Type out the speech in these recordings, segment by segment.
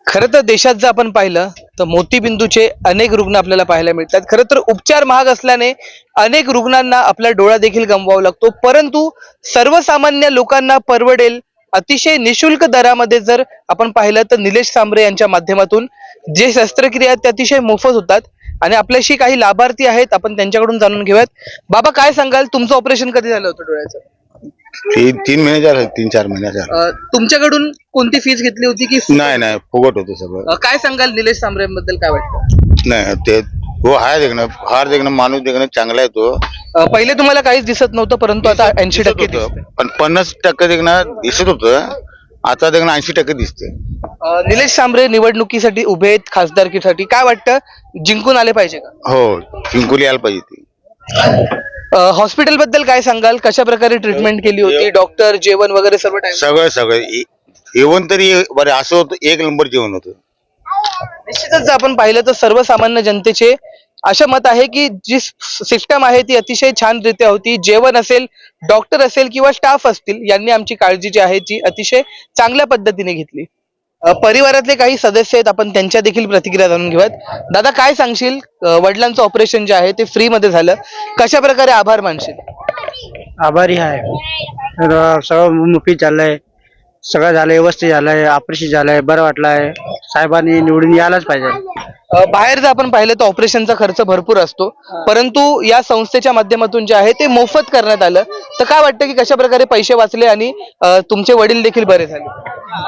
खरं तर देशात जर आपण पाहिलं तर मोतीबिंदूचे अनेक रुग्ण आपल्याला पाहायला मिळतात. खरं तर उपचार महाग असल्याने अनेक रुग्णांना आपला डोळा देखील गमवावा लागतो. परंतु सर्वसामान्य लोकांना परवडेल अतिशय निशुल्क दरामध्ये जर आपण पाहिलं तर निलेश सांबरे यांच्या माध्यमातून जे शस्त्रक्रिया आहेत ते अतिशय मोफत होतात. आणि आपल्याशी काही लाभार्थी आहेत, आपण त्यांच्याकडून जाणून घेऊयात. बाबा, काय सांगाल, तुमचं ऑपरेशन कधी झालं होतं डोळ्याचं? 3 महिने झाले, 3-4 महिने झाले. तुमच्याकडून कोणती फीस घेतली होती की नाही फुकट होतं सगळं. काय सांगाल निलेश सांबरेंबद्दल, काय वाटतं? नाही ते तो आहे देखणं, फार देखणं माणूस देखणं चांगला आहे तो. पहिले तुम्हाला काहीच दिसत नव्हतं, परंतु आता 80% दिसतंय. पण 50% देखणं दिसत होतं, आता देखणं 80% दिसते. निलेश सांबरे निवडणुकीसाठी उभे आहेत, खासदारकीसाठी. काय वाटतं, जिंकून आले पाहिजे का? हो, जिंकून यायला पाहिजे ती. हॉस्पिटल बद्दल काय सांगाल? कशा प्रकारे ट्रीटमेंट केली होती? डॉक्टर, जेवण वगैरे सर्व टाइम? सगळं जेवण तरी बरं असं होतं, 1 नंबर जेवण होतं. निश्चितच जर आपण पाहिलं तर सर्वसामान्य जनतेचे असे मत आहे की जी सिस्टम आहे ती अतिशय छानरित्या होती. जेवण असेल, डॉक्टर असेल किंवा स्टाफ असतील, यांनी आमची काळजी जी आहे ती अतिशय चांगल्या पद्धतीने घेतली. परिवारातले काही सदस्य आहेत, आपण त्यांच्या देखील प्रतिक्रिया जाणून घेऊयात. दादा, काय सांगशील? वडिलांचं ऑपरेशन जे आहे ते फ्री मध्ये झालं, कशा प्रकारे आभार मानशील? आभारी आहे. तर सगळं मुफी चाललंय, सगळं झालंय, व्यवस्थित झालंय, ऑपरेशन झालंय, बरं वाटलंय. साहेबांनी निवडून यायलाच पाहिजे. बाहेर जर आपण पाहिलं तर ऑपरेशनचा खर्च भरपूर असतो, परंतु या संस्थेच्या माध्यमातून जे आहे ते मोफत करण्यात आलं. तर काय वाटतं की कशा प्रकारे पैसे वाचले आणि तुमचे वडील देखील बरे झाले?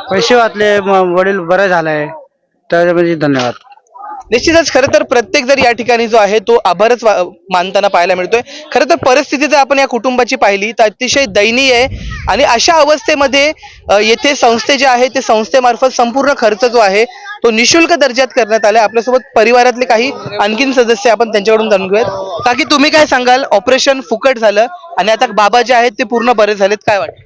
पैसे वाचले, वडील बरं झालंय, तर म्हणजे धन्यवाद. निश्चितच खरं तर प्रत्येक जर या ठिकाणी जो आहे तो आभारच मानताना पाहायला मिळतोय. खरं तर परिस्थिती जर आपण या कुटुंबाची पाहिली तर अतिशय दयनीय आहे. आणि अशा अवस्थेमध्ये येथे संस्थे जे आहे ते संस्थेमार्फत संपूर्ण खर्च जो आहे तो निशुल्क दर्जात करण्यात आला. आपल्यासोबत परिवारातले काही आणखीन सदस्य, आपण त्यांच्याकडून जाणून घेऊयात. काकी, तुम्ही काय सांगाल? ऑपरेशन फुकट झालं आणि आता बाबा जे आहेत ते पूर्ण बरे झालेत, काय वाटतं?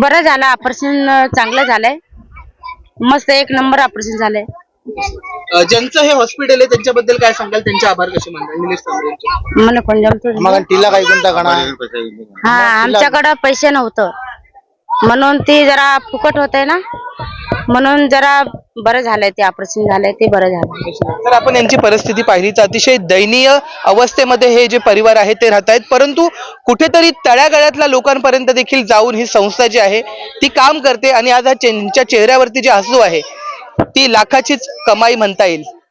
बरं झालं, ऑपरेशन चांगलं झालंय, मस्त 1 नंबर ऑपरेशन झालंय. ज्यांचं हे हॉस्पिटल आहे त्यांच्याबद्दल काय सांगाल? त्यांचे आभार कसे मानताल निलेश सांबरे यांचे? मला कोण जमतो? मग तिला काही कोणता हा, आमच्याकडं पैसे नव्हतं म्हणून ते जरा फुकट होतंय ना, म्हणून जरा बरं झालंय, ते ऑपरेशन झालंय ते बरं झालं. तर आपण यांची परिस्थिती पाहिली तर अतिशय दयनीय अवस्थेमध्ये हे जे परिवार आहे ते राहत आहेत. परंतु कुठेतरी तळागाळातल्या लोकांपर्यंत देखील जाऊन ही संस्था जी आहे ती काम करते. आणि आज त्यांच्या चेहऱ्यावरती जे हसू आहे ती लाखाचीच कमाई म्हणता येईल.